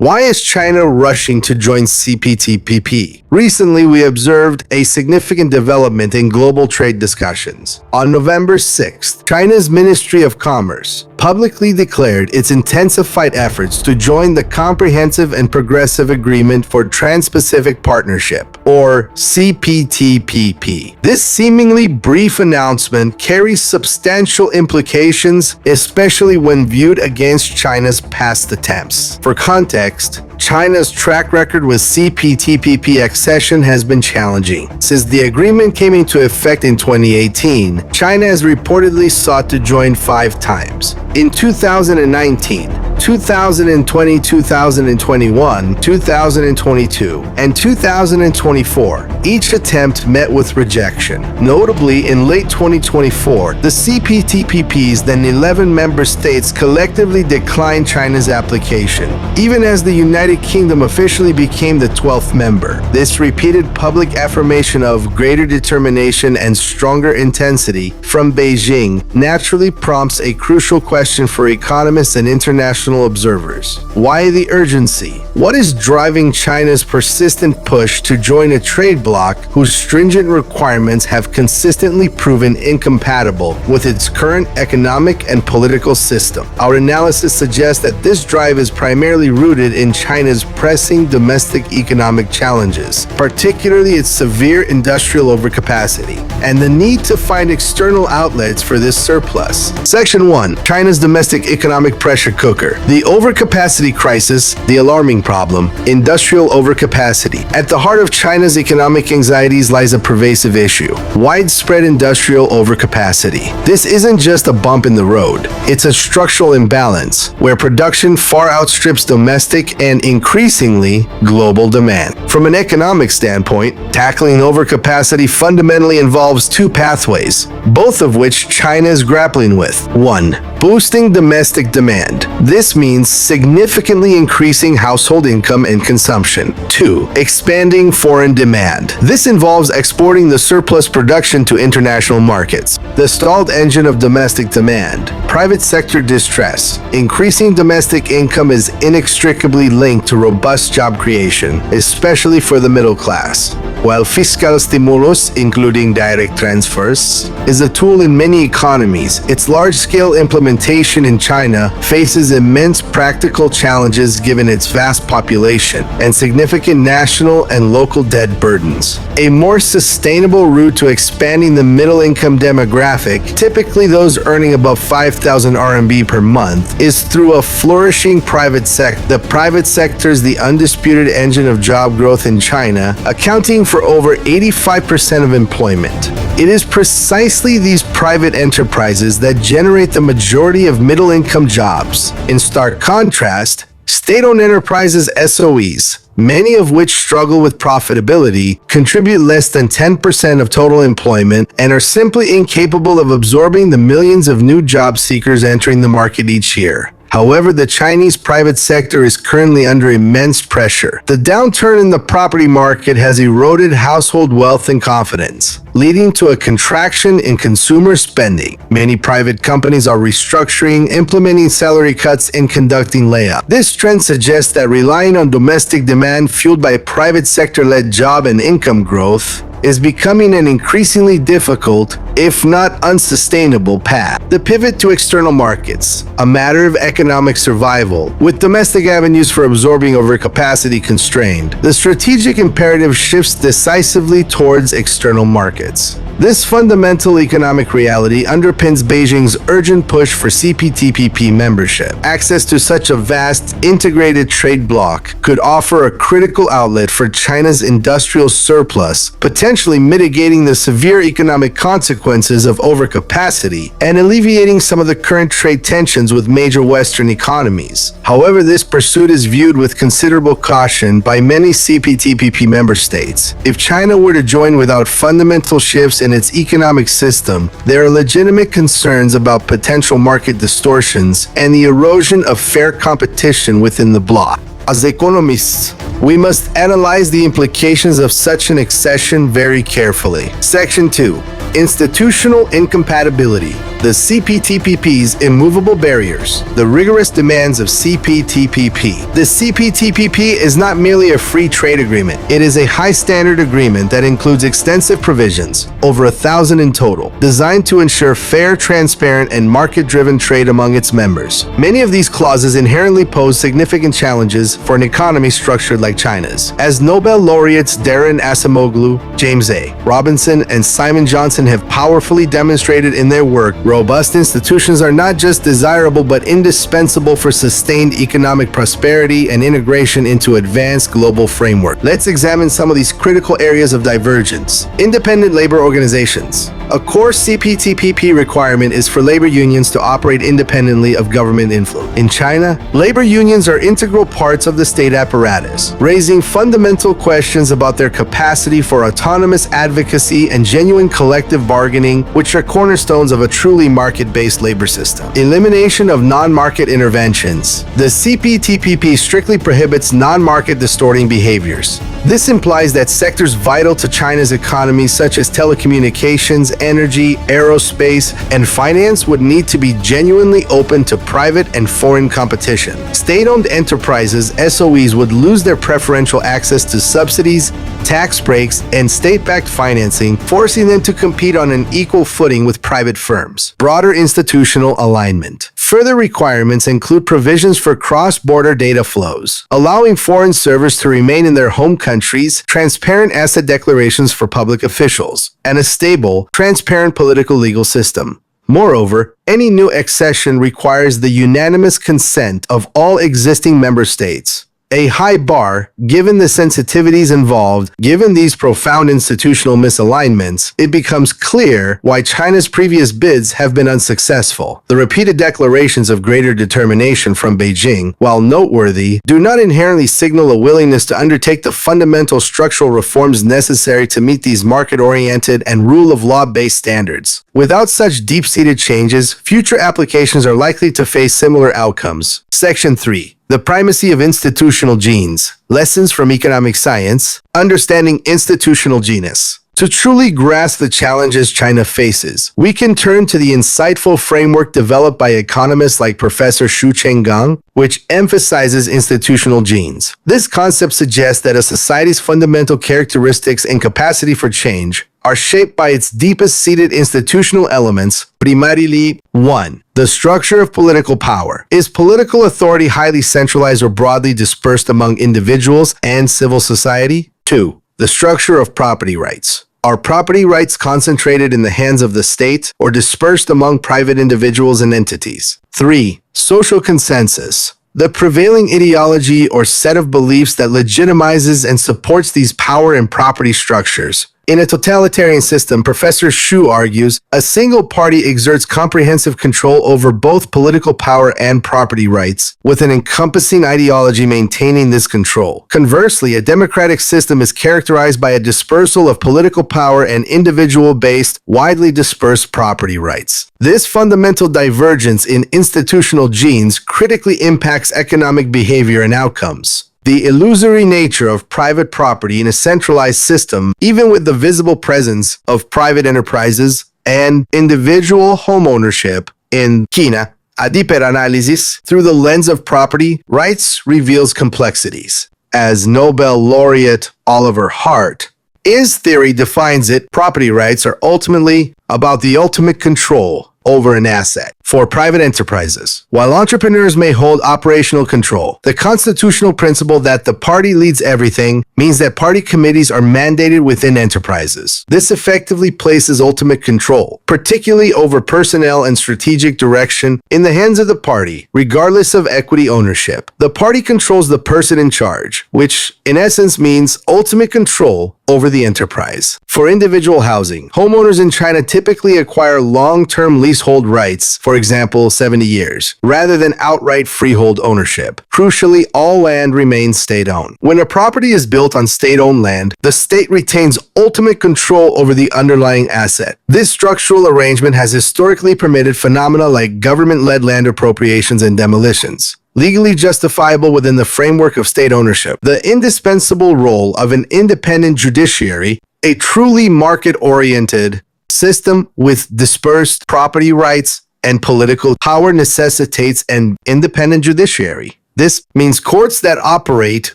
Why is China rushing to join CPTPP? Recently, we observed a significant development in global trade discussions. On November 6th, China's Ministry of Commerce publicly declared its intensified efforts to join the Comprehensive and Progressive Agreement for Trans-Pacific Partnership, or CPTPP. This seemingly brief announcement carries substantial implications, especially when viewed against China's past attempts. For context, China's track record with CPTPP accession has been challenging. Since the agreement came into effect in 2018, China has reportedly sought to join 5 times. In 2019, 2020, 2021, 2022, and 2024, each attempt met with rejection. Notably, in late 2024, the CPTPP's then 11 member states collectively declined China's application, even as the United Kingdom officially became the 12th member. This repeated public affirmation of greater determination and stronger intensity from Beijing naturally prompts a crucial question for economists and international observers. Why the urgency? What is driving China's persistent push to join a trade bloc whose stringent requirements have consistently proven incompatible with its current economic and political system? Our analysis suggests that this drive is primarily rooted in China's pressing domestic economic challenges, particularly its severe industrial overcapacity, and the need to find external outlets for this surplus. Section 1. China's domestic economic pressure cooker. The overcapacity crisis, the alarming problem, industrial overcapacity. At the heart of China's economic anxieties lies a pervasive issue: widespread industrial overcapacity. This isn't just a bump in the road, it's a structural imbalance where production far outstrips domestic and increasingly global demand. From an economic standpoint, tackling overcapacity fundamentally involves 2 pathways, both of which China is grappling with. 1. Boosting domestic demand. This means significantly increasing household income and consumption. 2. Expanding foreign demand. This involves exporting the surplus production to international markets. The stalled engine of domestic demand. Private sector distress. Increasing domestic income is inextricably linked to robust job creation, especially for the middle class. While fiscal stimulus, including direct transfers, is a tool in many economies, its large-scale implementation in China faces immense practical challenges given its vast population and significant national and local debt burdens. A more sustainable route to expanding the middle-income demographic, typically those earning above 5,000 RMB per month, is through a flourishing private sector. The private sector is the undisputed engine of job growth in China, accounting for over 85% of employment. It is precisely these private enterprises that generate the majority of middle-income jobs. In stark contrast, state-owned enterprises (SOEs), many of which struggle with profitability, contribute less than 10% of total employment and are simply incapable of absorbing the millions of new job seekers entering the market each year. However, the Chinese private sector is currently under immense pressure. The downturn in the property market has eroded household wealth and confidence, leading to a contraction in consumer spending. Many private companies are restructuring, implementing salary cuts, and conducting layoffs. This trend suggests that relying on domestic demand fueled by private sector-led job and income growth is becoming an increasingly difficult, if not unsustainable, path. The pivot to external markets, a matter of economic survival. With domestic avenues for absorbing overcapacity constrained, the strategic imperative shifts decisively towards external markets. This fundamental economic reality underpins Beijing's urgent push for CPTPP membership. Access to such a vast, integrated trade bloc could offer a critical outlet for China's industrial surplus, potentially mitigating the severe economic consequences of overcapacity and alleviating some of the current trade tensions with major Western economies. However, this pursuit is viewed with considerable caution by many CPTPP member states. If China were to join without fundamental shifts in its economic system, there are legitimate concerns about potential market distortions and the erosion of fair competition within the bloc. As economists, we must analyze the implications of such an accession very carefully. Section 2. Institutional incompatibility. The CPTPP's immovable barriers. The rigorous demands of CPTPP. The CPTPP is not merely a free trade agreement. It is a high-standard agreement that includes extensive provisions, over 1,000 in total, designed to ensure fair, transparent, and market-driven trade among its members. Many of these clauses inherently pose significant challenges for an economy structured like China's. As Nobel laureates Darren Acemoglu, James A. Robinson, and Simon Johnson have powerfully demonstrated in their work, robust institutions are not just desirable but indispensable for sustained economic prosperity and integration into advanced global framework. Let's examine some of these critical areas of divergence. Independent labor organizations. A core CPTPP requirement is for labor unions to operate independently of government influence. In China, labor unions are integral parts of the state apparatus, raising fundamental questions about their capacity for autonomous advocacy and genuine collective bargaining, which are cornerstones of a truly market-based labor system. Elimination of non-market interventions. The CPTPP strictly prohibits non-market distorting behaviors. This implies that sectors vital to China's economy, such as telecommunications, energy, aerospace, and finance, would need to be genuinely open to private and foreign competition. State-owned enterprises, SOEs, would lose their preferential access to subsidies, tax breaks, and state-backed financing, forcing them to compete on an equal footing with private firms. Broader institutional alignment. Further requirements include provisions for cross-border data flows, allowing foreign servers to remain in their home countries, transparent asset declarations for public officials, and a stable, transparent political legal system. Moreover, any new accession requires the unanimous consent of all existing member states. A high bar, given the sensitivities involved. Given these profound institutional misalignments, it becomes clear why China's previous bids have been unsuccessful. The repeated declarations of greater determination from Beijing, while noteworthy, do not inherently signal a willingness to undertake the fundamental structural reforms necessary to meet these market-oriented and rule-of-law-based standards. Without such deep-seated changes, future applications are likely to face similar outcomes. Section 3. The primacy of institutional genes. Lessons from economic science. Understanding institutional genius. To truly grasp the challenges China faces, we can turn to the insightful framework developed by economists like Professor Xu Chenggang, which emphasizes institutional genes. This concept suggests that a society's fundamental characteristics and capacity for change are shaped by its deepest-seated institutional elements, primarily 1. The structure of political power. Is political authority highly centralized or broadly dispersed among individuals and civil society? 2. The structure of property rights. Are property rights concentrated in the hands of the state or dispersed among private individuals and entities? 3. Social consensus. The prevailing ideology or set of beliefs that legitimizes and supports these power and property structures. In a totalitarian system, Professor Xu argues, a single party exerts comprehensive control over both political power and property rights, with an encompassing ideology maintaining this control. Conversely, a democratic system is characterized by a dispersal of political power and individual-based, widely dispersed property rights. This fundamental divergence in institutional genes critically impacts economic behavior and outcomes. The illusory nature of private property in a centralized system, even with the visible presence of private enterprises and individual homeownership in China, a deeper analysis through the lens of property rights reveals complexities. As Nobel laureate Oliver Hart, his theory defines it, property rights are ultimately about the ultimate control over an asset. For private enterprises, while entrepreneurs may hold operational control, the constitutional principle that the party leads everything means that party committees are mandated within enterprises. This effectively places ultimate control, particularly over personnel and strategic direction, in the hands of the party, regardless of equity ownership. The party controls the person in charge, which in essence means ultimate control over the enterprise. For individual housing, homeowners in China typically acquire long-term leasehold rights, for example, 70 years, rather than outright freehold ownership. Crucially, all land remains state-owned. When a property is built on state-owned land, the state retains ultimate control over the underlying asset. This structural arrangement has historically permitted phenomena like government-led land appropriations and demolitions, legally justifiable within the framework of state ownership. The indispensable role of an independent judiciary, a truly market-oriented system with dispersed property rights and political power necessitates an independent judiciary. This means courts that operate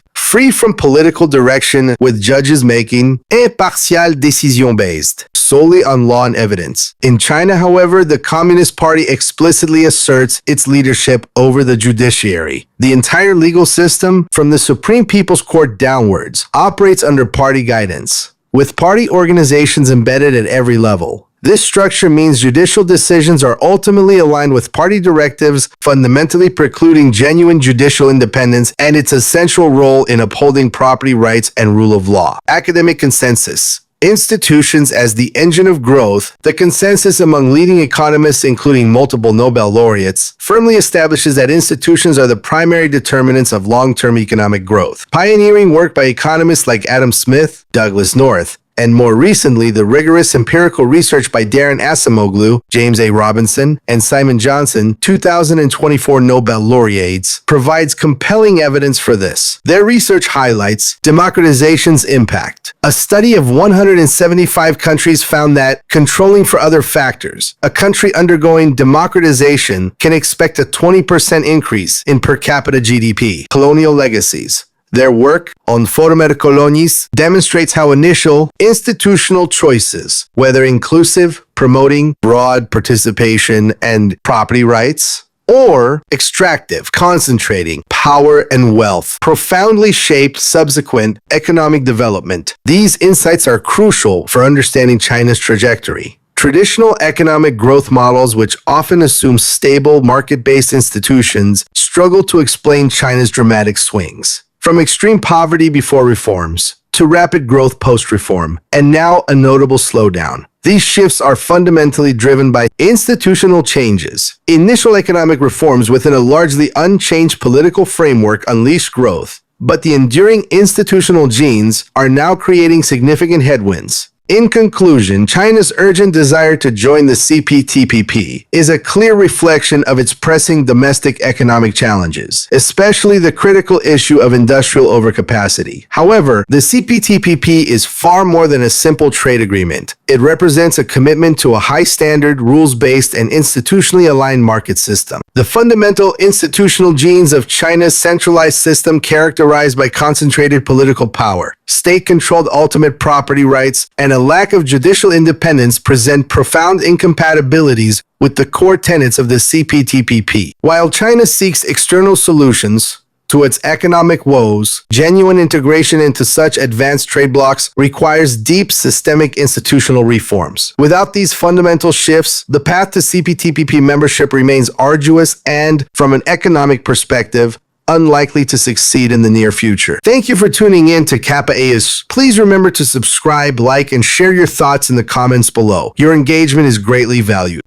free from political direction, with judges making impartial décision based solely on law and evidence. In China, however, the Communist Party explicitly asserts its leadership over the judiciary. The entire legal system, from the Supreme People's Court downwards, operates under party guidance, with party organizations embedded at every level. This structure means judicial decisions are ultimately aligned with party directives, fundamentally precluding genuine judicial independence and its essential role in upholding property rights and rule of law. Academic consensus. Institutions as the engine of growth. The consensus among leading economists, including multiple Nobel laureates, firmly establishes that institutions are the primary determinants of long-term economic growth. Pioneering work by economists like Adam Smith, Douglas North, and more recently, the rigorous empirical research by Darren Acemoglu, James A. Robinson, and Simon Johnson, 2024 Nobel laureates, provides compelling evidence for this. Their research highlights democratization's impact. A study of 175 countries found that, controlling for other factors, a country undergoing democratization can expect a 20% increase in per capita GDP. Colonial legacies. Their work on Forma de Colonies demonstrates how initial institutional choices, whether inclusive, promoting broad participation and property rights, or extractive, concentrating power and wealth, profoundly shaped subsequent economic development. These insights are crucial for understanding China's trajectory. Traditional economic growth models, which often assume stable, market-based institutions, struggle to explain China's dramatic swings. From extreme poverty before reforms to rapid growth post-reform, and now a notable slowdown. These shifts are fundamentally driven by institutional changes. Initial economic reforms within a largely unchanged political framework unleashed growth, but the enduring institutional genes are now creating significant headwinds. In conclusion, China's urgent desire to join the CPTPP is a clear reflection of its pressing domestic economic challenges, especially the critical issue of industrial overcapacity. However, the CPTPP is far more than a simple trade agreement. It represents a commitment to a high-standard, rules-based, and institutionally aligned market system. The fundamental institutional genes of China's centralized system, characterized by concentrated political power, state-controlled ultimate property rights, and a lack of judicial independence, present profound incompatibilities with the core tenets of the CPTPP. While China seeks external solutions to its economic woes, genuine integration into such advanced trade blocs requires deep systemic institutional reforms. Without these fundamental shifts, the path to CPTPP membership remains arduous and, from an economic perspective, unlikely to succeed in the near future. Thank you for tuning in to Kappa AS. Please remember to subscribe, like, and share your thoughts in the comments below. Your engagement is greatly valued.